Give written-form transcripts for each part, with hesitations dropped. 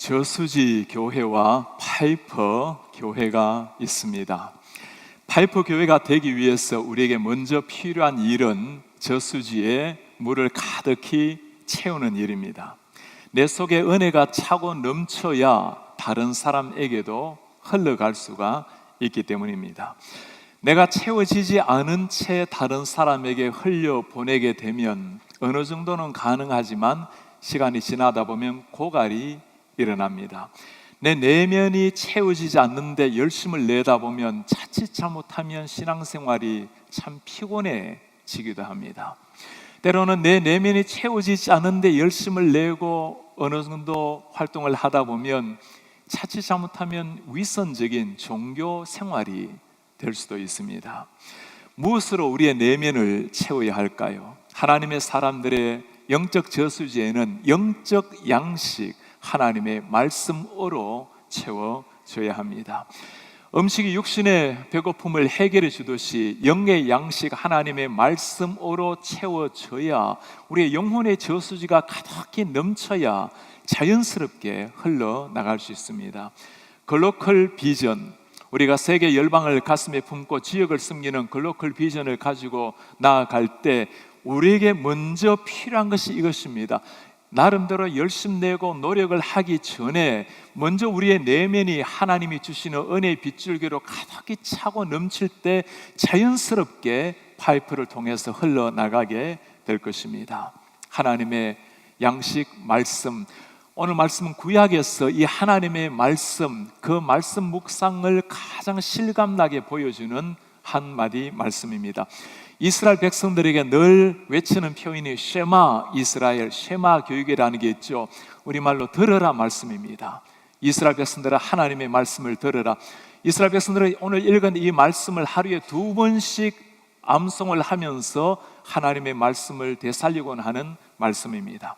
저수지 교회와 파이퍼 교회가 있습니다. 파이퍼 교회가 되기 위해서 우리에게 먼저 필요한 일은 저수지에 물을 가득히 채우는 일입니다. 내 속에 은혜가 차고 넘쳐야 다른 사람에게도 흘러갈 수가 있기 때문입니다. 내가 채워지지 않은 채 다른 사람에게 흘려보내게 되면 어느 정도는 가능하지만 시간이 지나다 보면 고갈이 일어납니다. 내 내면이 채워지지 않는데 열심을 내다 보면 자칫 잘못하면 신앙생활이 참 피곤해지기도 합니다. 때로는 내 내면이 채워지지 않는데 열심을 내고 어느 정도 활동을 하다 보면 자칫 잘못하면 위선적인 종교 생활이 될 수도 있습니다. 무엇으로 우리의 내면을 채워야 할까요? 하나님의 사람들의 영적 저수지에는 영적 양식, 하나님의 말씀으로 채워줘야 합니다. 음식이 육신의 배고픔을 해결해 주듯이 영의 양식, 하나님의 말씀으로 채워줘야 우리의 영혼의 저수지가 가득히 넘쳐야 자연스럽게 흘러나갈 수 있습니다. 글로컬 비전, 우리가 세계 열방을 가슴에 품고 지역을 섬기는 글로컬 비전을 가지고 나아갈 때 우리에게 먼저 필요한 것이 이것입니다. 나름대로 열심 내고 노력을 하기 전에 먼저 우리의 내면이 하나님이 주시는 은혜의 빗줄기로 가득히 차고 넘칠 때 자연스럽게 파이프를 통해서 흘러나가게 될 것입니다. 하나님의 양식 말씀, 오늘 말씀은 구약에서 이 하나님의 말씀, 그 말씀 묵상을 가장 실감나게 보여주는 한마디 말씀입니다. 이스라엘 백성들에게 늘 외치는 표현이 쉐마 이스라엘, 쉐마 교육이라는 게 있죠. 우리말로 들으라 말씀입니다. 이스라엘 백성들아 하나님의 말씀을 들으라. 이스라엘 백성들은 오늘 읽은 이 말씀을 하루에 2번씩 암송을 하면서 하나님의 말씀을 되살리곤 하는 말씀입니다.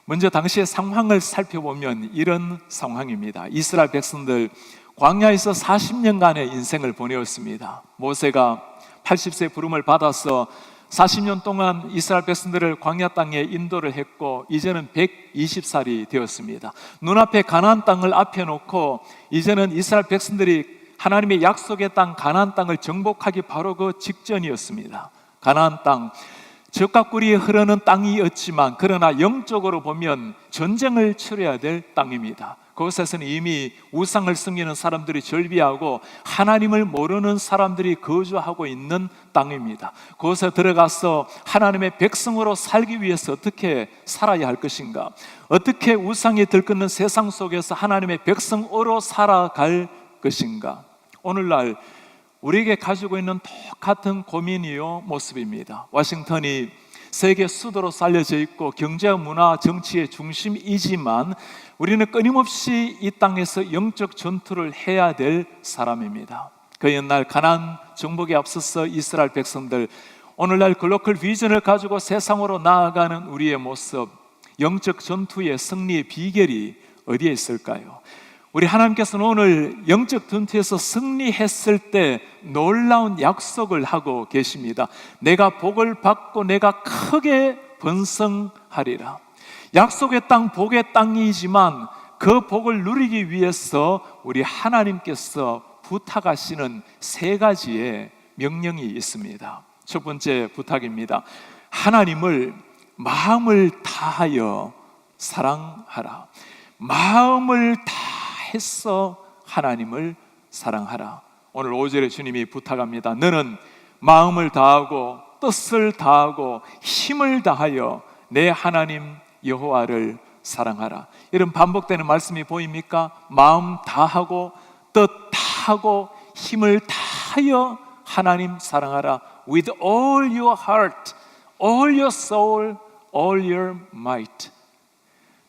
먼저 당시의 상황을 살펴보면 이런 상황입니다. 이스라엘 백성들 광야에서 40년간의 인생을 보내었습니다. 모세가 80세 부름을 받아서 40년 동안 이스라엘 백성들을 광야 땅에 인도를 했고 이제는 120살이 되었습니다. 눈앞에 가나안 땅을 앞에 놓고 이제는 이스라엘 백성들이 하나님의 약속의 땅 가나안 땅을 정복하기 바로 그 직전이었습니다. 가나안 땅, 젖과 꿀이 흐르는 땅이었지만 그러나 영적으로 보면 전쟁을 치러야 될 땅입니다. 그곳에서는 이미 우상을 섬기는 사람들이 절비하고 하나님을 모르는 사람들이 거주하고 있는 땅입니다. 그곳에 들어가서 하나님의 백성으로 살기 위해서 어떻게 살아야 할 것인가? 어떻게 우상이 들끓는 세상 속에서 하나님의 백성으로 살아갈 것인가? 오늘날 우리에게 가지고 있는 똑같은 고민이요 모습입니다. 워싱턴이 세계 수도로 살려져 있고 경제와 문화, 정치의 중심이지만 우리는 끊임없이 이 땅에서 영적 전투를 해야 될 사람입니다. 그 옛날 가나안 정복에 앞서서 이스라엘 백성들, 오늘날 글로컬 비전을 가지고 세상으로 나아가는 우리의 모습, 영적 전투의 승리의 비결이 어디에 있을까요? 우리 하나님께서는 오늘 영적 전투에서 승리했을 때 놀라운 약속을 하고 계십니다. 내가 복을 받고 내가 크게 번성하리라. 약속의 땅, 복의 땅이지만 그 복을 누리기 위해서 우리 하나님께서 부탁하시는 3가지의 명령이 있습니다. 첫 번째 부탁입니다. 하나님을 마음을 다하여 사랑하라. 마음을 다해서 하나님을 사랑하라. 오늘 5절에 주님이 부탁합니다. 너는 마음을 다하고 뜻을 다하고 힘을 다하여 내 하나님 여호와를 사랑하라. 이런 반복되는 말씀이 보입니까? 마음 다하고 뜻 다하고 힘을 다하여 하나님 사랑하라. With all your heart, all your soul, all your might.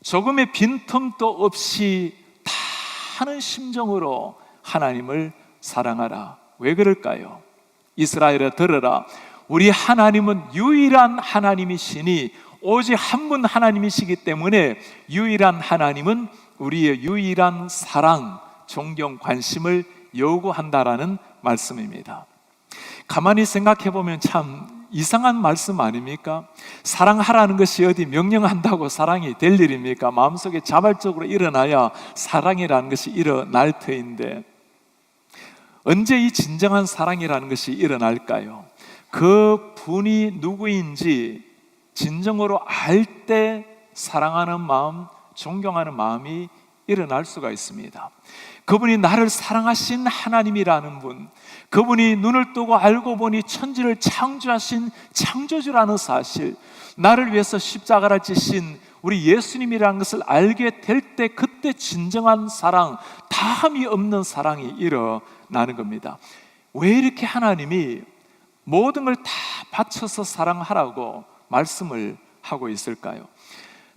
조금의 빈틈도 없이 다하는 심정으로 하나님을 사랑하라. 왜 그럴까요? 이스라엘아 들으라. 우리 하나님은 유일한 하나님이시니 오직 한 분 하나님이시기 때문에 유일한 하나님은 우리의 유일한 사랑, 존경, 관심을 요구한다라는 말씀입니다. 가만히 생각해 보면 참 이상한 말씀 아닙니까? 사랑하라는 것이 어디 명령한다고 사랑이 될 일입니까? 마음속에 자발적으로 일어나야 사랑이라는 것이 일어날 터인데, 언제 이 진정한 사랑이라는 것이 일어날까요? 그 분이 누구인지 진정으로 알 때 사랑하는 마음, 존경하는 마음이 일어날 수가 있습니다. 그분이 나를 사랑하신 하나님이라는 분, 그분이 눈을 뜨고 알고 보니 천지를 창조하신 창조주라는 사실, 나를 위해서 십자가를 지신 우리 예수님이라는 것을 알게 될 때, 그때 진정한 사랑, 다함이 없는 사랑이 일어나는 겁니다. 왜 이렇게 하나님이 모든 걸 다 바쳐서 사랑하라고 말씀을 하고 있을까요?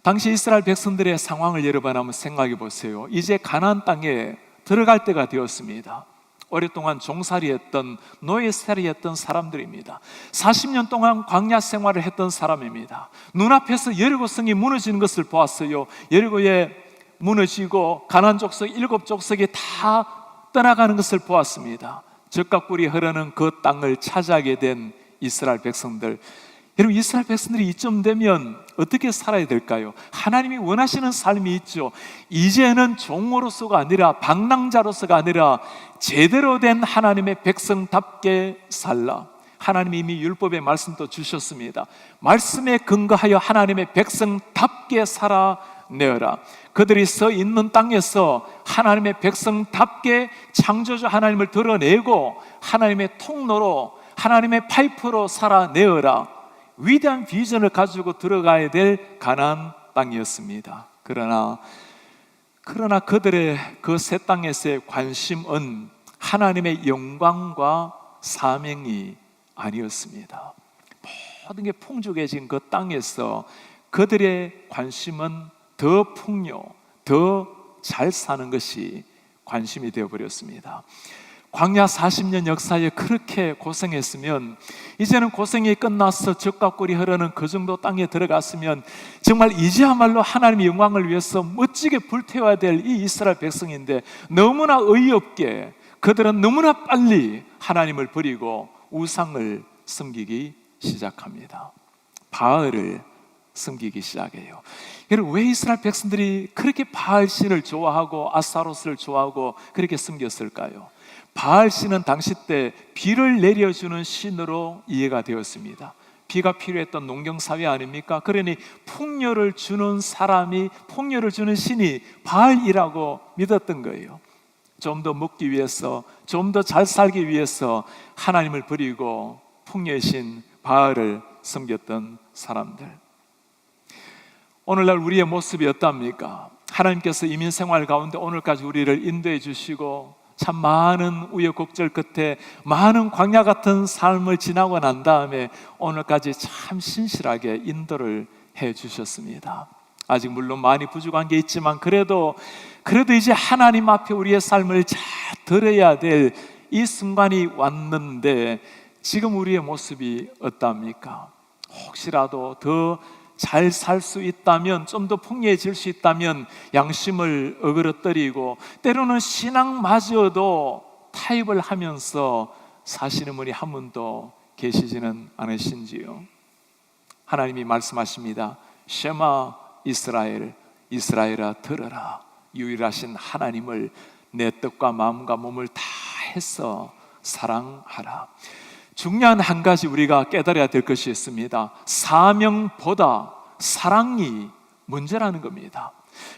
당시 이스라엘 백성들의 상황을 여러분 한번 생각해 보세요. 이제 가나안 땅에 들어갈 때가 되었습니다. 오랫동안 종살이했던, 노예살이했던 사람들입니다. 40년 동안 광야 생활을 했던 사람입니다. 눈앞에서 여리고성이 무너지는 것을 보았어요. 여리고에 무너지고 가나안 족속 7족속이 다 떠나가는 것을 보았습니다. 젖과 꿀이 흐르는 그 땅을 차지하게 된 이스라엘 백성들, 여러분, 이스라엘 백성들이 이쯤 되면 어떻게 살아야 될까요? 하나님이 원하시는 삶이 있죠. 이제는 종으로서가 아니라, 방랑자로서가 아니라 제대로 된 하나님의 백성답게 살라. 하나님이 이미 율법의 말씀도 주셨습니다. 말씀에 근거하여 하나님의 백성답게 살아내어라. 그들이 서 있는 땅에서 하나님의 백성답게 창조주 하나님을 드러내고 하나님의 통로로, 하나님의 파이프로 살아내어라. 위대한 비전을 가지고 들어가야 될 가나안 땅이었습니다. 그러나 그들의 그 새 땅에서의 관심은 하나님의 영광과 사명이 아니었습니다. 모든 게 풍족해진 그 땅에서 그들의 관심은 더 풍요, 더 잘 사는 것이 관심이 되어버렸습니다. 광야 40년 역사에 그렇게 고생했으면, 이제는 고생이 끝나서 젖과 꿀이 흐르는 그 정도 땅에 들어갔으면 정말 이제야말로 하나님의 영광을 위해서 멋지게 불태워야 될 이 이스라엘 백성인데, 너무나 어이없게 그들은 너무나 빨리 하나님을 버리고 우상을 섬기기 시작합니다. 바알을 섬기기 시작해요. 여러분, 왜 이스라엘 백성들이 그렇게 바알 신을 좋아하고 아스타로스를 좋아하고 그렇게 섬겼을까요? 바알 신은 당시 때 비를 내려주는 신으로 이해가 되었습니다. 비가 필요했던 농경사회 아닙니까? 그러니 풍요를 주는 사람이, 풍요를 주는 신이 바알이라고 믿었던 거예요. 좀 더 먹기 위해서, 좀 더 잘 살기 위해서 하나님을 버리고 풍요의 신 바알을 섬겼던 사람들. 오늘날 우리의 모습이 어떻습니까? 하나님께서 이민 생활 가운데 오늘까지 우리를 인도해 주시고 참 많은 우여곡절 끝에 많은 광야 같은 삶을 지나고 난 다음에 오늘까지 참 신실하게 인도를 해 주셨습니다. 아직 물론 많이 부족한 게 있지만 그래도 이제 하나님 앞에 우리의 삶을 잘 들어야 될 이 순간이 왔는데, 지금 우리의 모습이 어떠합니까? 혹시라도 더 잘 살 수 있다면, 좀 더 풍요해질 수 있다면 양심을 어그러뜨리고 때로는 신앙마저도 타협을 하면서 사시는 분이 한 분도 계시지는 않으신지요? 하나님이 말씀하십니다. 쉐마 이스라엘, 이스라엘아 들어라. 유일하신 하나님을 내 뜻과 마음과 몸을 다해서 사랑하라. 중요한 한 가지 우리가 깨달아야 될 것이 있습니다. 사명보다 사랑이 문제라는 겁니다.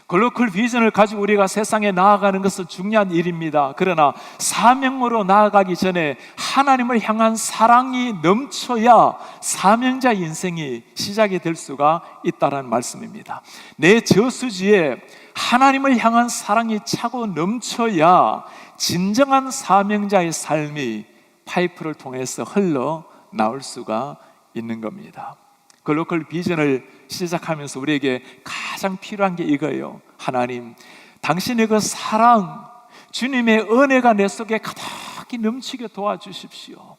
글로컬 비전을 가지고 우리가 세상에 나아가는 것은 중요한 일입니다. 그러나 사명으로 나아가기 전에 하나님을 향한 사랑이 넘쳐야 사명자 인생이 시작이 될 수가 있다는 말씀입니다. 내 저수지에 하나님을 향한 사랑이 차고 넘쳐야 진정한 사명자의 삶이 파이프를 통해서 흘러 나올 수가 있는 겁니다. 글로컬 비전을 시작하면서 우리에게 가장 필요한 게 이거예요. 하나님, 당신의 그 사랑, 주님의 은혜가 내 속에 가득히 넘치게 도와주십시오.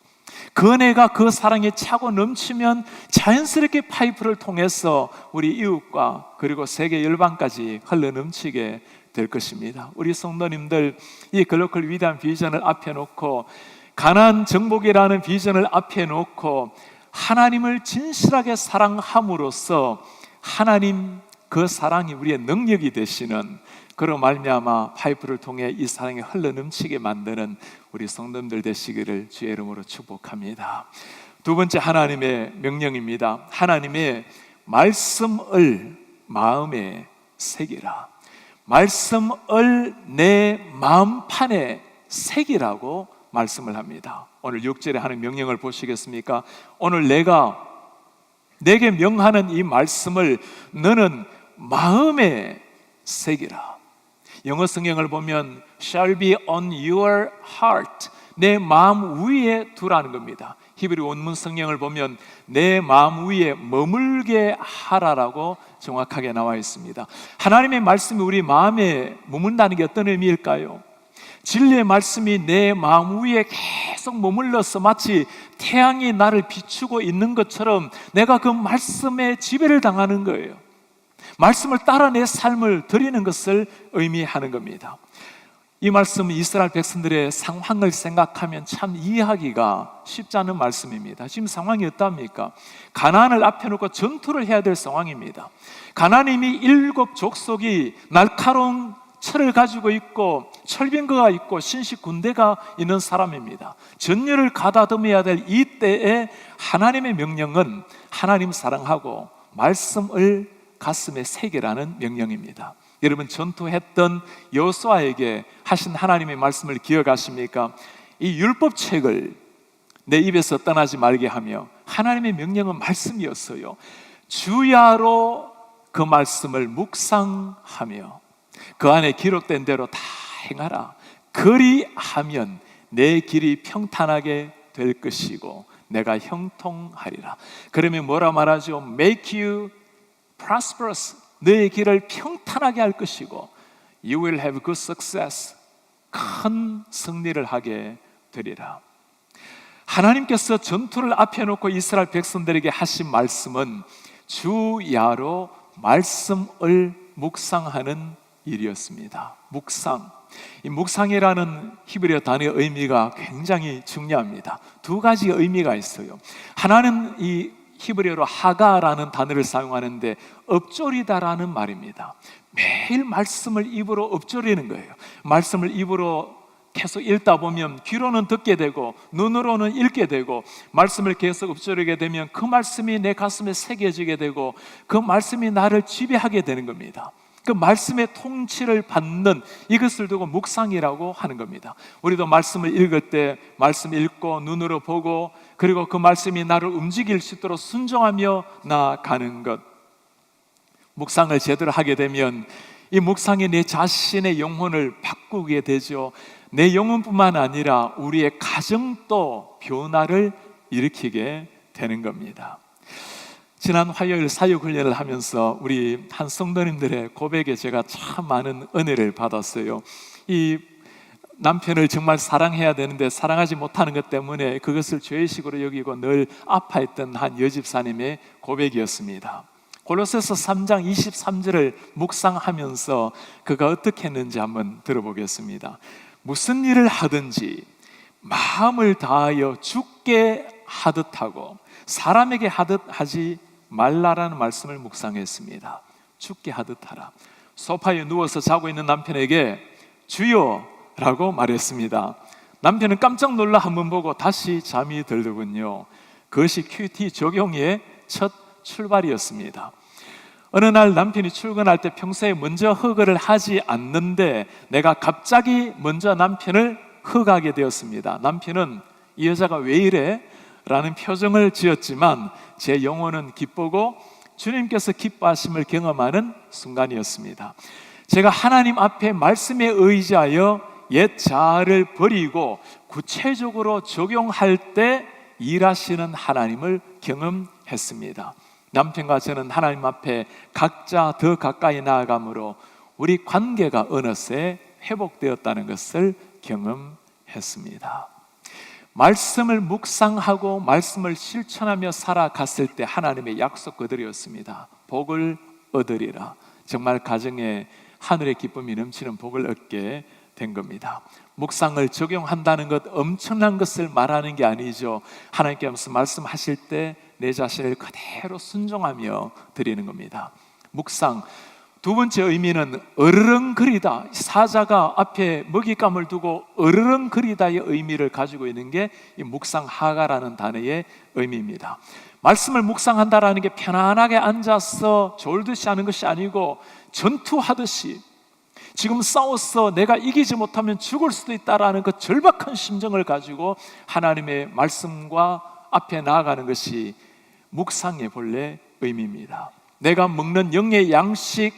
그 은혜가, 그 사랑이 차고 넘치면 자연스럽게 파이프를 통해서 우리 이웃과 그리고 세계 열방까지 흘러 넘치게 될 것입니다. 우리 성도님들, 이 글로컬 위대한 비전을 앞에 놓고, 가나안 정복이라는 비전을 앞에 놓고 하나님을 진실하게 사랑함으로써 하나님 그 사랑이 우리의 능력이 되시는, 그로 말미암아 파이프를 통해 이 사랑이 흘러넘치게 만드는 우리 성도님들 되시기를 주의 이름으로 축복합니다. 두 번째, 하나님의 명령입니다. 하나님의 말씀을 마음에 새기라. 말씀을 내 마음판에 새기라고 말씀을 합니다. 오늘 6절에 하는 명령을 보시겠습니까? 오늘 내게 명하는 이 말씀을 너는 마음에 새기라. 영어 성경을 보면 shall be on your heart, 내 마음 위에 두라는 겁니다. 히브리 원문 성경을 보면 내 마음 위에 머물게 하라라고 정확하게 나와 있습니다. 하나님의 말씀이 우리 마음에 머문다는 게 어떤 의미일까요? 진리의 말씀이 내 마음 위에 계속 머물러서 마치 태양이 나를 비추고 있는 것처럼 내가 그 말씀에 지배를 당하는 거예요. 말씀을 따라 내 삶을 드리는 것을 의미하는 겁니다. 이 말씀은 이스라엘 백성들의 상황을 생각하면 참 이해하기가 쉽지 않은 말씀입니다. 지금 상황이 어떻습니까? 가나안을 앞에 놓고 전투를 해야 될 상황입니다. 가나안이 7 족속이 날카로운 철을 가지고 있고 철병거가 있고 신식 군대가 있는 사람입니다. 전열을 가다듬어야 될 이때에 하나님의 명령은 하나님 사랑하고 말씀을 가슴에 새기라는 명령입니다. 여러분, 전투했던 여호수아에게 하신 하나님의 말씀을 기억하십니까? 이 율법책을 내 입에서 떠나지 말게 하며, 하나님의 명령은 말씀이었어요. 주야로 그 말씀을 묵상하며 그 안에 기록된 대로 다 행하라. 그리하면 내 길이 평탄하게 될 것이고 내가 형통하리라. 그러면 뭐라 말하죠? Make you prosperous, 너의 길을 평탄하게 할 것이고 You will have good success, 큰 승리를 하게 되리라. 하나님께서 전투를 앞에 놓고 이스라엘 백성들에게 하신 말씀은 주야로 말씀을 묵상하는 일이었습니다. 묵상. 이 묵상이라는 히브리어 단어의 의미가 굉장히 중요합니다. 2가지 의미가 있어요. 하나는 이 히브리어로 하가라는 단어를 사용하는데 읊조리다라는 말입니다. 매일 말씀을 입으로 읊조리는 거예요. 말씀을 입으로 계속 읽다 보면 귀로는 듣게 되고 눈으로는 읽게 되고 말씀을 계속 읊조리게 되면 그 말씀이 내 가슴에 새겨지게 되고 그 말씀이 나를 지배하게 되는 겁니다. 그 말씀의 통치를 받는 이것을 두고 묵상이라고 하는 겁니다. 우리도 말씀을 읽을 때 말씀 읽고 눈으로 보고 그리고 그 말씀이 나를 움직일 수 있도록 순종하며 나아가는 것, 묵상을 제대로 하게 되면 이 묵상이 내 자신의 영혼을 바꾸게 되죠. 내 영혼뿐만 아니라 우리의 가정도 변화를 일으키게 되는 겁니다. 지난 화요일 사역훈련을 하면서 우리 한 성도님들의 고백에 제가 참 많은 은혜를 받았어요. 이 남편을 정말 사랑해야 되는데 사랑하지 못하는 것 때문에 그것을 죄의식으로 여기고 늘 아파했던 한 여집사님의 고백이었습니다. 골로새서 3장 23절을 묵상하면서 그가 어떻게 했는지 한번 들어보겠습니다. 무슨 일을 하든지 마음을 다하여 주께 하듯 하고 사람에게 하듯 하지 말라라는 말씀을 묵상했습니다. 주께 하듯 하라. 소파에 누워서 자고 있는 남편에게 주여 라고 말했습니다. 남편은 깜짝 놀라 한번 보고 다시 잠이 들더군요. 그것이 큐티 적용의 첫 출발이었습니다. 어느 날 남편이 출근할 때 평소에 먼저 허그를 하지 않는데 내가 갑자기 먼저 남편을 허그하게 되었습니다. 남편은 이 여자가 왜 이래? 라는 표정을 지었지만 제 영혼은 기쁘고 주님께서 기뻐하심을 경험하는 순간이었습니다. 제가 하나님 앞에 말씀에 의지하여 옛 자아를 버리고 구체적으로 적용할 때 일하시는 하나님을 경험했습니다. 남편과 저는 하나님 앞에 각자 더 가까이 나아감으로 우리 관계가 어느새 회복되었다는 것을 경험했습니다. 말씀을 묵상하고 말씀을 실천하며 살아갔을 때 하나님의 약속 그들이었습니다. 복을 얻으리라. 정말 가정에 하늘의 기쁨이 넘치는 복을 얻게 된 겁니다. 묵상을 적용한다는 것, 엄청난 것을 말하는 게 아니죠. 하나님께서 말씀하실 때 내 자신을 그대로 순종하며 드리는 겁니다. 묵상, 두 번째 의미는 어르렁거리다. 사자가 앞에 먹잇감을 두고 어르렁거리다의 의미를 가지고 있는 게 이 묵상하가라는 단어의 의미입니다. 말씀을 묵상한다라는 게 편안하게 앉아서 졸듯이 하는 것이 아니고 전투하듯이, 지금 싸워서 내가 이기지 못하면 죽을 수도 있다라는 그 절박한 심정을 가지고 하나님의 말씀과 앞에 나아가는 것이 묵상의 본래 의미입니다. 내가 먹는 영의 양식,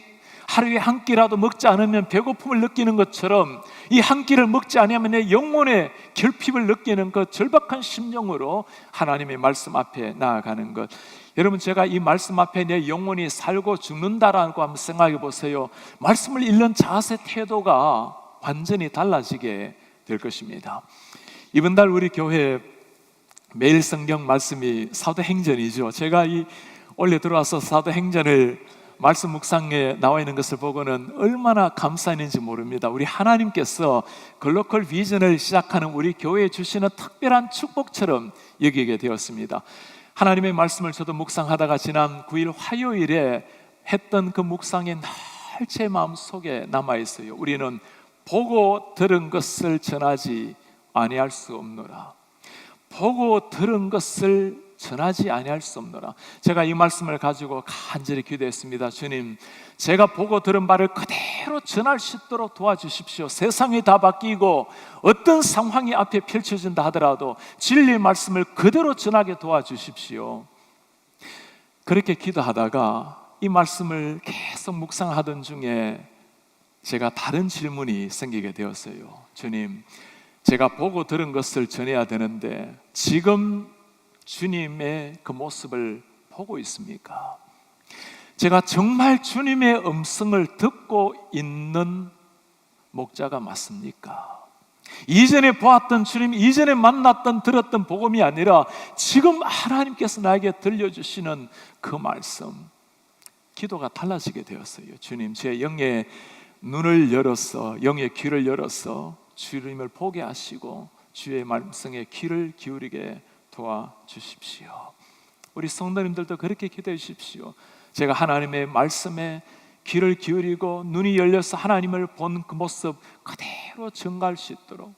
하루에 한 끼라도 먹지 않으면 배고픔을 느끼는 것처럼 이 한 끼를 먹지 않으면 내 영혼의 결핍을 느끼는 그 절박한 심정으로 하나님의 말씀 앞에 나아가는 것. 여러분, 제가 이 말씀 앞에 내 영혼이 살고 죽는다라고 한번 생각해 보세요. 말씀을 읽는 자세, 태도가 완전히 달라지게 될 것입니다. 이번 달 우리 교회 매일 성경 말씀이 사도행전이죠. 제가 이 원래 들어와서 사도행전을 말씀 묵상에 나와 있는 것을 보고는 얼마나 감사했는지 모릅니다. 우리 하나님께서 글로컬 비전을 시작하는 우리 교회에 주시는 특별한 축복처럼 여기게 되었습니다. 하나님의 말씀을 저도 묵상하다가 지난 9일 화요일에 했던 그 묵상이 늘 제 마음속에 남아있어요. 우리는 보고 들은 것을 전하지 아니할 수 없노라. 보고 들은 것을 전하지 아니할 수 없노라. 제가 이 말씀을 가지고 간절히 기도했습니다. 주님, 제가 보고 들은 바를 그대로 전할 수 있도록 도와주십시오. 세상이 다 바뀌고 어떤 상황이 앞에 펼쳐진다 하더라도 진리의 말씀을 그대로 전하게 도와주십시오. 그렇게 기도하다가 이 말씀을 계속 묵상하던 중에 제가 다른 질문이 생기게 되었어요. 주님, 제가 보고 들은 것을 전해야 되는데 지금 주님의 그 모습을 보고 있습니까? 제가 정말 주님의 음성을 듣고 있는 목자가 맞습니까? 이전에 보았던 주님, 이전에 만났던 들었던 복음이 아니라 지금 하나님께서 나에게 들려주시는 그 말씀, 기도가 달라지게 되었어요. 주님, 제 영의 눈을 열어서, 영의 귀를 열어서 주님을 보게 하시고 주의 말씀에 귀를 기울이게 도와주십시오. 우리 성도님들도 그렇게 기도해 주십시오. 제가 하나님의 말씀에 귀를 기울이고 눈이 열려서 하나님을 본 그 모습 그대로 증가할 수 있도록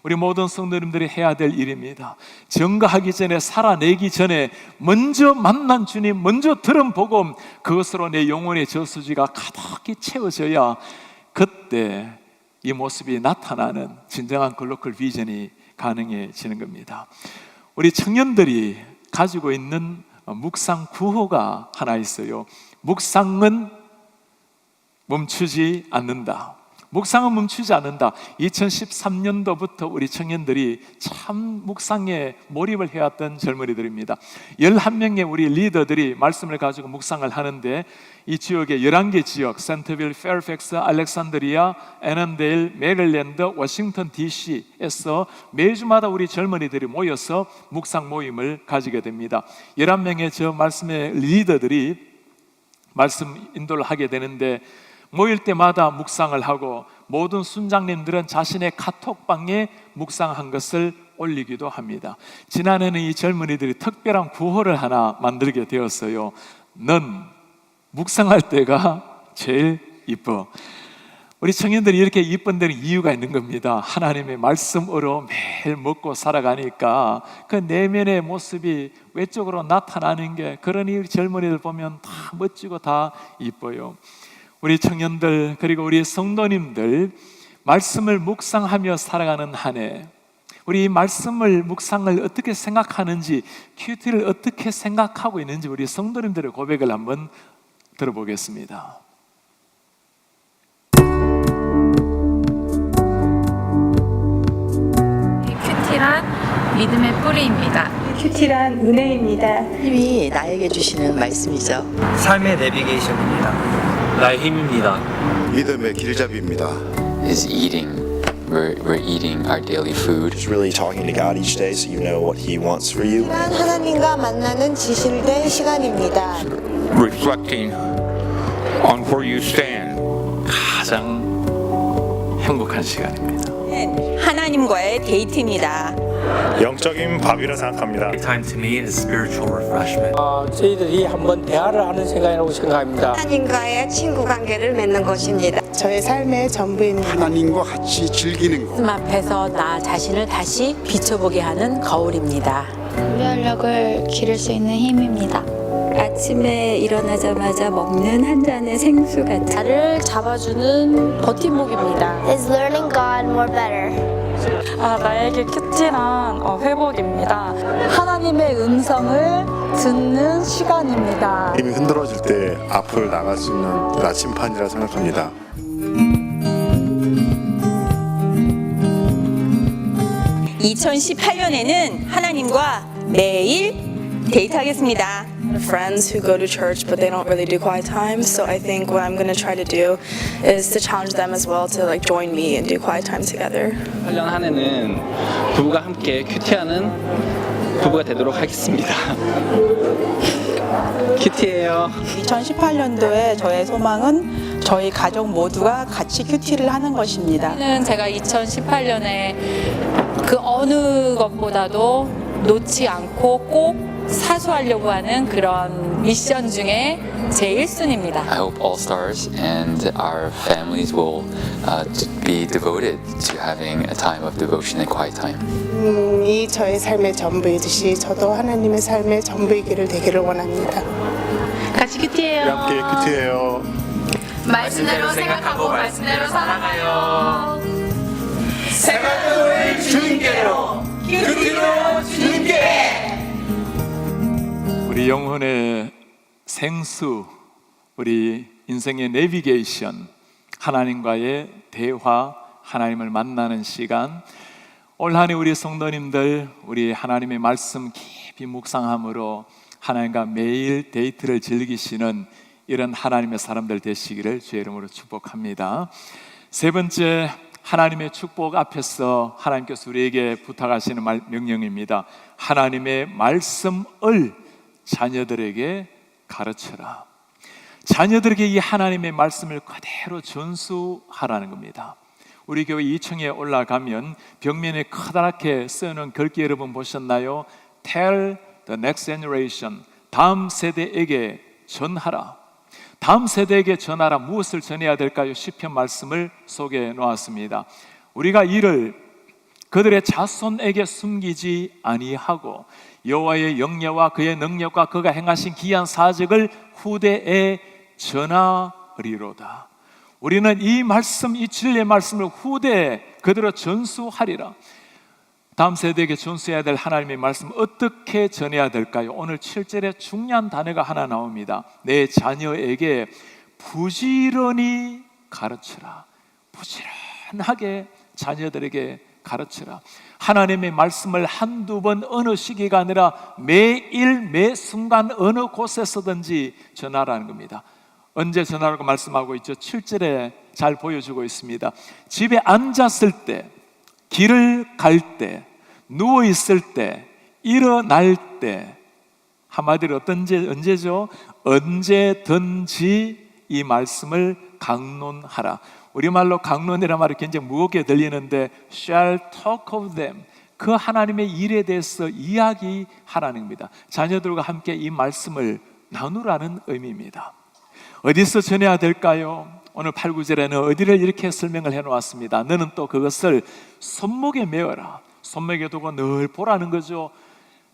우리 모든 성도님들이 해야 될 일입니다. 증가하기 전에, 살아내기 전에 먼저 만난 주님, 먼저 들은 복음, 그것으로 내 영혼의 저수지가 가득히 채워져야 그때 이 모습이 나타나는 진정한 글로컬 비전이 가능해지는 겁니다. 우리 청년들이 가지고 있는 묵상 구호가 하나 있어요. 묵상은 멈추지 않는다. 묵상은 멈추지 않는다. 2013년도부터 우리 청년들이 참 묵상에 몰입을 해왔던 젊은이들입니다. 11명의 우리 리더들이 말씀을 가지고 묵상을 하는데 이 지역의 11개 지역, 센터빌, 페어팩스, 알렉산드리아, 애넌데일, 메릴랜드, 워싱턴 DC에서 매주마다 우리 젊은이들이 모여서 묵상 모임을 가지게 됩니다. 11명의 저 말씀의 리더들이 말씀 인도를 하게 되는데 모일 때마다 묵상을 하고 모든 순장님들은 자신의 카톡방에 묵상한 것을 올리기도 합니다. 지난해는 이 젊은이들이 특별한 구호를 하나 만들게 되었어요. 넌 묵상할 때가 제일 이뻐. 우리 청년들이 이렇게 이쁜 데는 이유가 있는 겁니다. 하나님의 말씀으로 매일 먹고 살아가니까 그 내면의 모습이 외적으로 나타나는 게, 그러니 우리 젊은이들 보면 다 멋지고 다 이뻐요. 우리 청년들 그리고 우리 성도님들 말씀을 묵상하며 살아가는 한 해, 우리 말씀을 묵상을 어떻게 생각하는지, 큐티를 어떻게 생각하고 있는지 우리 성도님들의 고백을 한번 들어보겠습니다. 큐티란 믿음의 뿌리입니다. 큐티란 은혜입니다. 힘이 나에게 주시는 말씀이죠. 삶의 내비게이션입니다. 나의 힘입니다. 믿음의 길잡이입니다. is eating. We're eating our daily food. Just really talking to God each day so you know what He wants for you. 하나님과 만나는 지실된 시간입니다. Reflecting on where you stand. 가장 행복한 시간입니다. 하나님과의 데이트입니다. 영적인 밥이라 생각합니다. Time to me is spiritual refreshment. 저희들이 한번 대화를 하는 시간이라고 생각합니다. 하나님과의 친구 관계를 맺는 것입니다. 저의 삶의 전부입니다. 하나님과 같이 즐기는 것. 말씀 앞에서 나 자신을 다시 비춰보게 하는 거울입니다. 분별력을 기를 수 있는 힘입니다. 아침에 일어나자마자 먹는 한 잔의 생수 같은 나를 잡아주는 버팀목입니다. is learning God more better. 나에게 큐티란 회복입니다. 하나님의 음성을 듣는 시간입니다. 힘이 흔들어질 때 앞을 나갈 수 있는 나침판이라 생각합니다. (2018년에는) 하나님과 매일 데이트하겠습니다. Friends who go to church but they don't really do quiet time. So I think what I'm going to try to do is to challenge them as well to like join me and do quiet time together. 8년 한 해는 부부가 함께 큐티하는 부부가 되도록 하겠습니다. 큐티예요. 2018년도에 저의 소망은 저희 가족 모두가 같이 큐티를 하는 것입니다. 제가 2018년에 그 어느 것보다도 놓지 않고 꼭 사수하려고 하는 그런 미션 중에 제 1순위입니다. I hope all stars and our families will be devoted to having a time of devotion and quiet time. 이 저의 삶의 전부이듯이 저도 하나님의 삶의 전부이기를 되기를 원합니다. 같이 큐티해요. 함께 큐티예요. 말씀대로 생각하고 말씀대로 살아가요. 생각을 주님께로, 큐티로 주님께. 우리 영혼의 생수, 우리 인생의 내비게이션, 하나님과의 대화, 하나님을 만나는 시간. 올 한 해 우리 성도님들, 우리 하나님의 말씀 깊이 묵상함으로 하나님과 매일 데이트를 즐기시는 이런 하나님의 사람들 되시기를 주의 이름으로 축복합니다. 세 번째, 하나님의 축복 앞에서 하나님께서 우리에게 부탁하시는 명령입니다. 하나님의 말씀을 자녀들에게 가르쳐라. 자녀들에게 이 하나님의 말씀을 그대로 전수하라는 겁니다. 우리 교회 2층에 올라가면 벽면에 커다랗게 써놓은 글귀 여러분 보셨나요? Tell the next generation. 다음 세대에게 전하라. 다음 세대에게 전하라. 무엇을 전해야 될까요? 시편 말씀을 소개해 놓았습니다. 우리가 이를 그들의 자손에게 숨기지 아니하고 여호와의 영예와 그의 능력과 그가 행하신 기이한 사적을 후대에 전하리로다. 우리는 이 말씀, 이 진리의 말씀을 후대에 그대로 전수하리라. 다음 세대에게 전수해야 될 하나님의 말씀 어떻게 전해야 될까요? 오늘 7절에 중요한 단어가 하나 나옵니다. 내 자녀에게 부지런히 가르쳐라. 부지런하게 자녀들에게 가르쳐라. 하나님의 말씀을 한두 번 어느 시기가 아니라 매일 매 순간 어느 곳에서든지 전하라는 겁니다. 언제 전하라고 말씀하고 있죠? 7절에 잘 보여주고 있습니다. 집에 앉았을 때, 길을 갈 때, 누워 있을 때, 일어날 때, 한마디로 언제죠? 언제든지 이 말씀을 강론하라. 우리말로 강론이라는 말이 굉장히 무겁게 들리는데 shall talk of them, 그 하나님의 일에 대해서 이야기하라는 겁니다. 자녀들과 함께 이 말씀을 나누라는 의미입니다. 어디서 전해야 될까요? 오늘 8, 9절에는 어디를 이렇게 설명을 해놓았습니다. 너는 또 그것을 손목에 메어라. 손목에 두고 늘 보라는 거죠.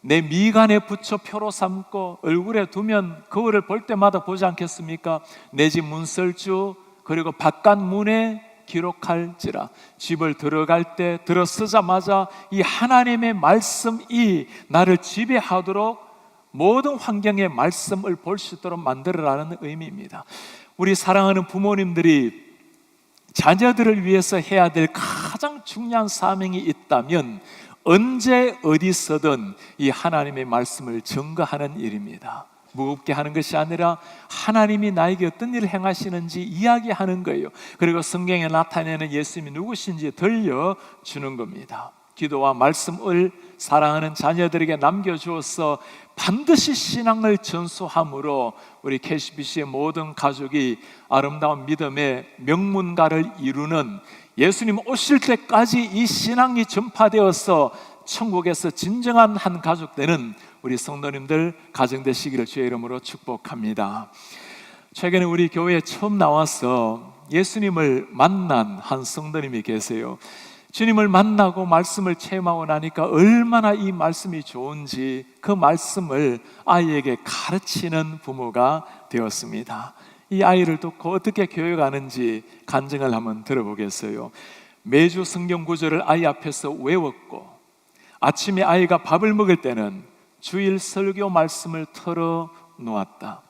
내 미간에 붙여 표로 삼고 얼굴에 두면 거울을 볼 때마다 보지 않겠습니까? 내 집 문설주 그리고 바깥 문에 기록할지라. 집을 들어갈 때 들어서자마자 이 하나님의 말씀이 나를 지배하도록 모든 환경의 말씀을 볼 수 있도록 만들어라는 의미입니다. 우리 사랑하는 부모님들이 자녀들을 위해서 해야 될 가장 중요한 사명이 있다면 언제 어디서든 이 하나님의 말씀을 증거하는 일입니다. 무겁게 하는 것이 아니라 하나님이 나에게 어떤 일을 행하시는지 이야기하는 거예요. 그리고 성경에 나타내는 예수님이 누구신지 들려주는 겁니다. 기도와 말씀을 사랑하는 자녀들에게 남겨주어서 반드시 신앙을 전수함으로 우리 KCBC의 모든 가족이 아름다운 믿음의 명문가를 이루는, 예수님 오실 때까지 이 신앙이 전파되어서 천국에서 진정한 한 가족 되는 우리 성도님들 가정 되시기를 주의 이름으로 축복합니다. 최근에 우리 교회에 처음 나와서 예수님을 만난 한 성도님이 계세요. 주님을 만나고 말씀을 체험하고 나니까 얼마나 이 말씀이 좋은지 그 말씀을 아이에게 가르치는 부모가 되었습니다. 이 아이를 듣고 어떻게 교회 가는지 간증을 한번 들어보겠어요. 매주 성경 구절을 아이 앞에서 외웠고, 아침에 아이가 밥을 먹을 때는 주일 설교 말씀을 털어 놓았다.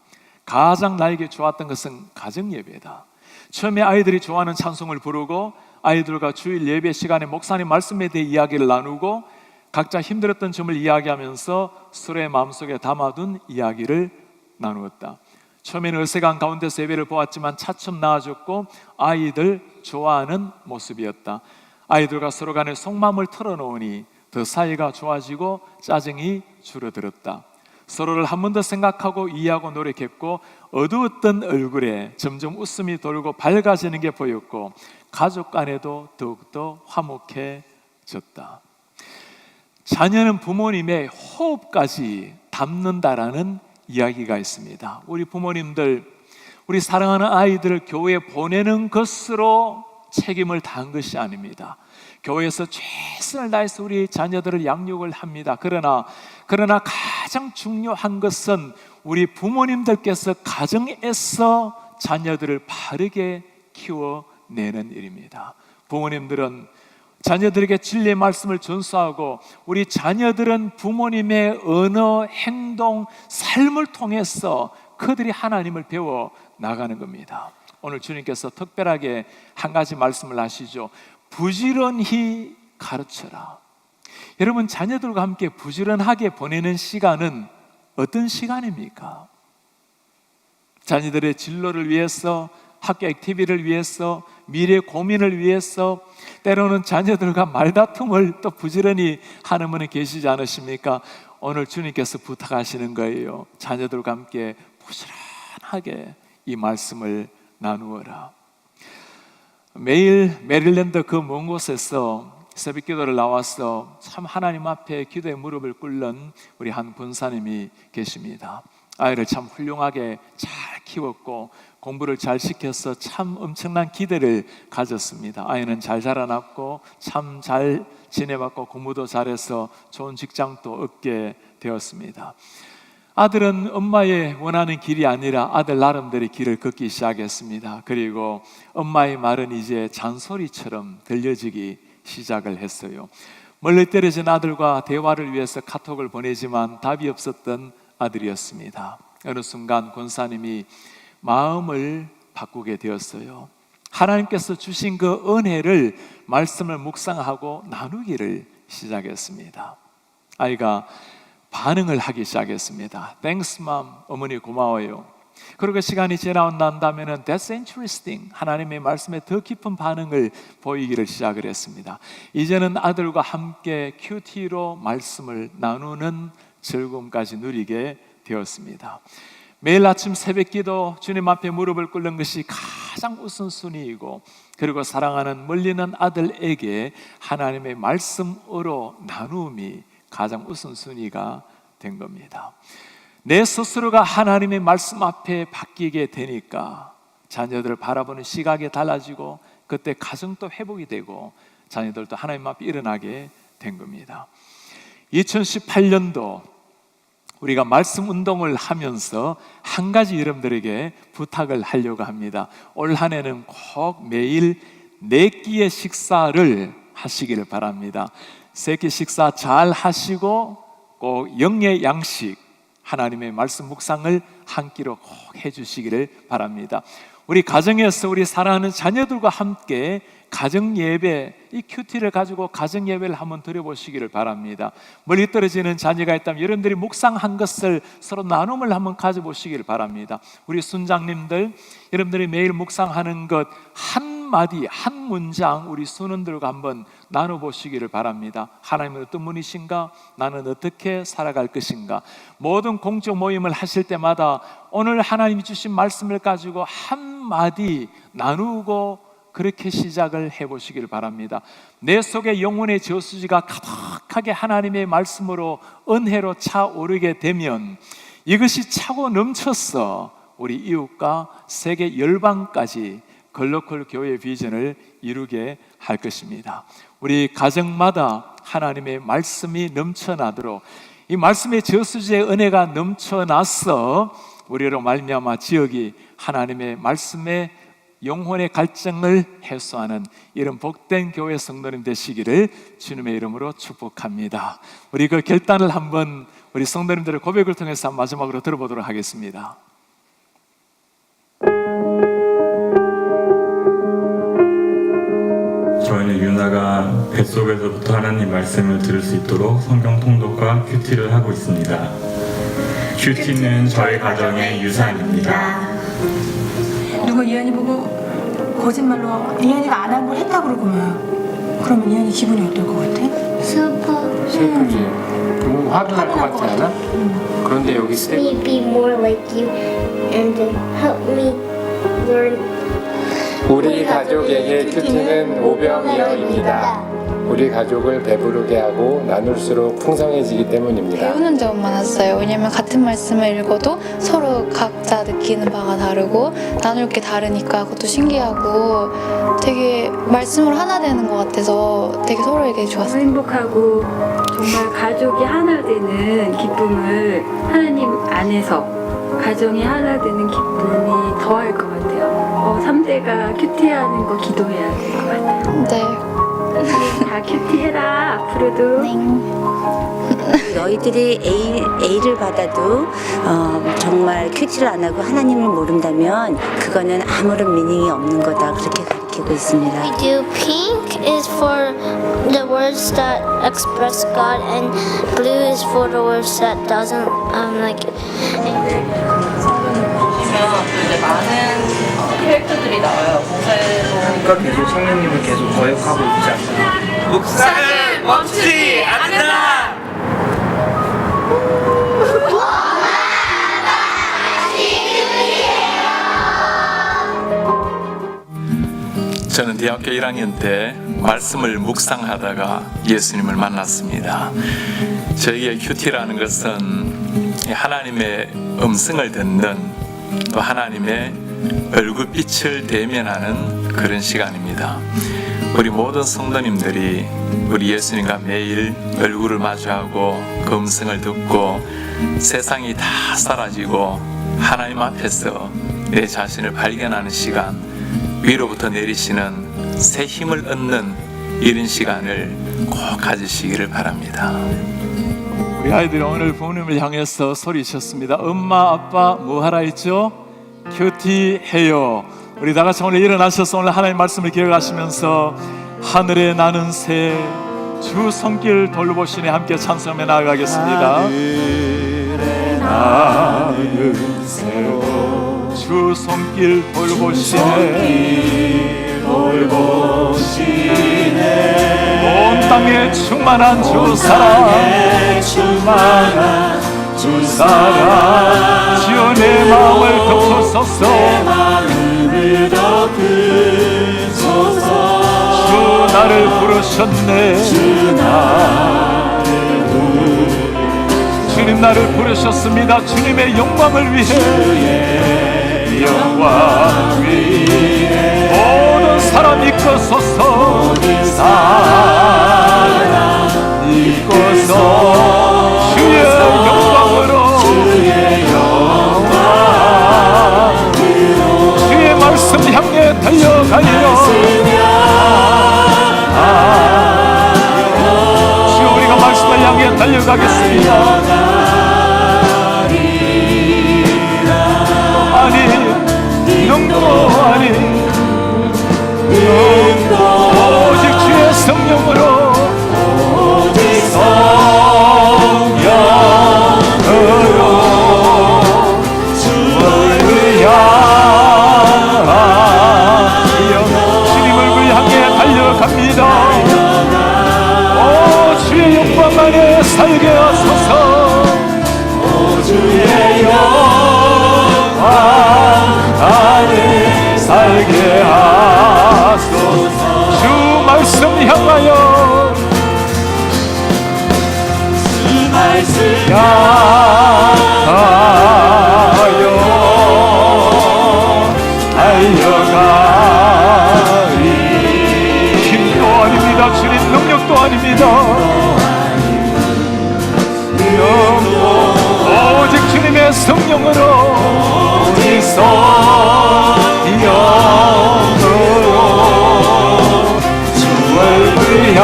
가장 나에게 좋았던 것은 가정 예배다. 처음에 아이들이 좋아하는 찬송을 부르고 아이들과 주일 예배 시간에 목사님 말씀에 대해 이야기를 나누고 각자 힘들었던 점을 이야기하면서 서로의 마음속에 담아둔 이야기를 나누었다. 처음에는 어색한 가운데서 예배를 보았지만 차츰 나아졌고 아이들 좋아하는 모습이었다. 아이들과 서로 간에 속마음을 털어놓으니 더 사이가 좋아지고 짜증이 줄어들었다. 서로를 한 번 더 생각하고 이해하고 노력했고, 어두웠던 얼굴에 점점 웃음이 돌고 밝아지는 게 보였고, 가족 간에도 더욱더 화목해졌다. 자녀는 부모님의 호흡까지 담는다라는 이야기가 있습니다. 우리 부모님들, 우리 사랑하는 아이들을 교회에 보내는 것으로 책임을 다한 것이 아닙니다. 교회에서 최선을 다해서 우리 자녀들을 양육을 합니다. 그러나 가장 중요한 것은 우리 부모님들께서 가정에서 자녀들을 바르게 키워내는 일입니다. 부모님들은 자녀들에게 진리의 말씀을 전수하고, 우리 자녀들은 부모님의 언어, 행동, 삶을 통해서 그들이 하나님을 배워 나가는 겁니다. 오늘 주님께서 특별하게 한 가지 말씀을 하시죠. 부지런히 가르쳐라. 여러분, 자녀들과 함께 부지런하게 보내는 시간은 어떤 시간입니까? 자녀들의 진로를 위해서, 학교 액티비티를 위해서, 미래 고민을 위해서, 때로는 자녀들과 말다툼을 또 부지런히 하는 분이 계시지 않으십니까? 오늘 주님께서 부탁하시는 거예요. 자녀들과 함께 부지런하게 이 말씀을 나누어라. 매일 메릴랜드 그 먼 곳에서 새벽 기도를 나와서 참 하나님 앞에 기도의 무릎을 꿇는 우리 한 권사님이 계십니다. 아이를 참 훌륭하게 잘 키웠고 공부를 잘 시켜서 참 엄청난 기대를 가졌습니다. 아이는 잘 자라났고 참 잘 지내봤고 공부도 잘해서 좋은 직장도 얻게 되었습니다. 아들은 엄마의 원하는 길이 아니라 아들 나름대로의 길을 걷기 시작했습니다. 그리고 엄마의 말은 이제 잔소리처럼 들려지기 시작을 했어요. 멀리 떨어진 아들과 대화를 위해서 카톡을 보내지만 답이 없었던 아들이었습니다. 어느 순간 권사님이 마음을 바꾸게 되었어요. 하나님께서 주신 그 은혜를 말씀을 묵상하고 나누기를 시작했습니다. 아이가 반응을 하기 시작했습니다. Thanks, mom. 어머니 고마워요. 그리고 시간이 지나고 난 다음에는 That's interesting. 하나님의 말씀에 더 깊은 반응을 보이기를 시작을 했습니다. 이제는 아들과 함께 큐티로 말씀을 나누는 즐거움까지 누리게 되었습니다. 매일 아침 새벽 기도, 주님 앞에 무릎을 꿇는 것이 가장 우선순위이고, 그리고 사랑하는 멀리는 아들에게 하나님의 말씀으로 나눔이 가장 우선순위가 된 겁니다. 내 스스로가 하나님의 말씀 앞에 바뀌게 되니까 자녀들을 바라보는 시각이 달라지고, 그때 가정도 회복이 되고 자녀들도 하나님 앞에 일어나게 된 겁니다. 2018년도 우리가 말씀 운동을 하면서 한 가지 여러분들에게 부탁을 하려고 합니다. 올 한 해는 꼭 매일 4끼의 식사를 하시기를 바랍니다. 3끼 식사 잘 하시고 꼭 영의 양식, 하나님의 말씀 묵상을 한 끼로 꼭 해주시기를 바랍니다. 우리 가정에서 우리 사랑하는 자녀들과 함께 가정 예배, 이 큐티를 가지고 가정 예배를 한번 드려보시기를 바랍니다. 멀리 떨어지는 자녀가 있다면 여러분들이 묵상한 것을 서로 나눔을 한번 가져보시기를 바랍니다. 우리 순장님들, 여러분들이 매일 묵상하는 것 한 한마디 한 문장 우리 순원들과 한번 나눠보시기를 바랍니다. 하나님은 어떤 분이신가? 나는 어떻게 살아갈 것인가? 모든 공적 모임을 하실 때마다 오늘 하나님이 주신 말씀을 가지고 한마디 나누고 그렇게 시작을 해보시길 바랍니다. 내 속에 영혼의 저수지가 가득하게 하나님의 말씀으로 은혜로 차오르게 되면 이것이 차고 넘쳐서 우리 이웃과 세계 열방까지 글로컬 교회 비전을 이루게 할 것입니다. 우리 가정마다 하나님의 말씀이 넘쳐나도록 이 말씀의 저수지의 은혜가 넘쳐나서 우리로 말미암아 지역이 하나님의 말씀에 영혼의 갈증을 해소하는 이런 복된 교회 성도님 되시기를 주님의 이름으로 축복합니다. 우리 그 결단을 한번 우리 성도님들의 고백을 통해서 마지막으로 들어보도록 하겠습니다. 저희는 유나가 뱃속에서부터 하나님 말씀을 들을 수 있도록 성경 통독과 큐티를 하고 있습니다. 큐티는 저희 가정의 유산입니다. 누가 이현이 보고 거짓말로 이현이가 안 한 걸 했다고 그러면 그러면 이현이 기분이 어떨 것 같아? 슬프지. 너무 화도 날 것 같지 않아? 그런데 여기 Me be more like you and help me learn. 우리 가족에게 큐티는 오병이어입니다. 우리 가족을 배부르게 하고 나눌수록 풍성해지기 때문입니다. 배우는 점 많았어요. 왜냐면 같은 말씀을 읽어도 서로 각자 느끼는 바가 다르고 나눌 게 다르니까 그것도 신기하고 되게 말씀으로 하나 되는 것 같아서 되게 서로에게 좋았어요. 행복하고 정말 가족이 하나 되는 기쁨을 하나님 안에서 가정이 하나 되는 기쁨이 더할 것 같아요. 3대가 큐티하는 거 기도해야 될 것 같아요. 네. 다 큐티해라 앞으로도. 너희들이 A를 받아도 정말 큐티를 안 하고 하나님을 모른다면 그거는 아무런 미닝이 없는 거다 그렇게 가르치고 있습니다. We do pink is for the words that express God and blue is for the words that doesn't like. 보시면 많은 캐릭터들이 나와요. 목사에도. 그러니까 계속 성령님을 계속 거역하고 있지 않나. 묵상은 멈추지 않는다. 저는 대학교 1학년 때 말씀을 묵상하다가 예수님을 만났습니다. 저에게 큐티라는 것은 하나님의 음성을 듣는 또 하나님의 얼굴빛을 대면하는 그런 시간입니다. 우리 모든 성도님들이 우리 예수님과 매일 얼굴을 마주하고 그 음성을 듣고 세상이 다 사라지고 하나님 앞에서 내 자신을 발견하는 시간, 위로부터 내리시는 새 힘을 얻는 이런 시간을 꼭 가지시기를 바랍니다. 우리 아이들이 오늘 부모님을 향해서 소리쳤습니다. 엄마 아빠 뭐 하라 했죠? 큐티 해요. 우리 다 같이 오늘 일어나셔서 오늘 하나님 말씀을 기억하시면서 하늘에 나는 새 주 손길 돌보시네 함께 찬송하며 나아가겠습니다. 하늘에 나는 새 주 손길 돌보시네 온 땅에 충만한 주 사랑 주여 내 마음을 덮으소서 주 나를 부르셨네 주님 나를 부르셨습니다. 주님의 영광을 위해 영광 위에 모든 사람 이끄소서 사랑 이끄소 주의 영광으로 주의 말씀 향해 달려가리라. 주여 우리가 말씀을 향해 달려가겠습니다. 오직 주의 성령으로 살게 하소서. 주 말씀 향하여 달려가리. 힘도 아닙니다. 주님 능력도 아닙니다. 오직 주님의 성령으로 우리 성령으로 주의 위한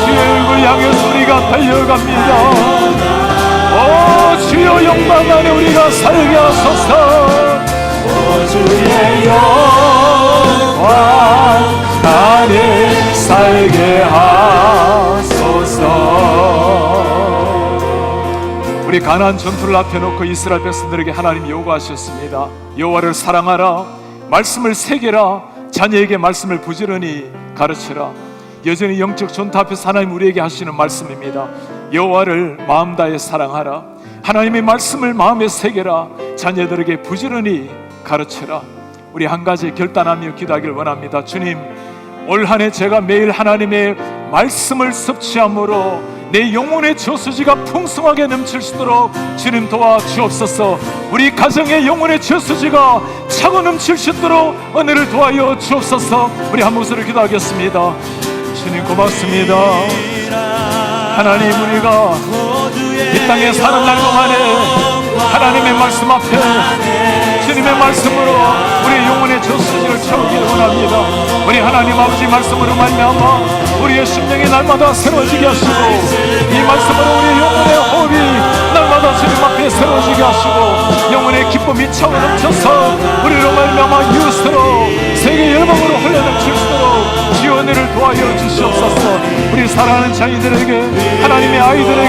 주의 얼굴 향해서 우리가 달려갑니다. 오 주여 영광 안에 우리가 살게 하소서. 오 주의 영광 안에 살게 하소서. 우리 가나안 전투를 앞에 놓고 이스라엘 백성들에게 하나님 요구하셨습니다. 여호와를 사랑하라, 말씀을 새기라, 자녀에게 말씀을 부지런히 가르치라. 여전히 영적 전투 앞에서 하나님 우리에게 하시는 말씀입니다. 여호와를 마음 다해 사랑하라, 하나님의 말씀을 마음에 새겨라, 자녀들에게 부지런히 가르치라. 우리 한 가지 결단하며 기도하기를 원합니다. 주님, 올 한 해 제가 매일 하나님의 말씀을 섭취함으로 내 영혼의 저수지가 풍성하게 넘칠 수 있도록 주님 도와주옵소서. 우리 가정의 영혼의 저수지가 차고 넘칠 수 있도록 은혜를 도와여 주옵소서. 우리 한 목소리로 기도하겠습니다. 주님 고맙습니다. 하나님, 우리가 이 땅에 사는 날 동안에 하나님의 말씀 앞에 주님의 말씀으로 우리의 영혼의 저수지를 채우기를 원합니다. 우리 하나님 아버지 말씀으로 말미암아 우리의 심령이 날마다 새로워지게 하시고, 이 말씀으로 우리의 영혼의 호흡이 날마다 주님 앞에 새로워지게 하시고, 영혼의 기쁨이 차고 넘쳐서 우리로 말미암아 이웃으로 세계 열방으로 흘러넘칠 수 있도록 주의 은혜를 도와여 주시옵소서. 우리 사랑하는 자녀들에게, 하나님의 아이들에게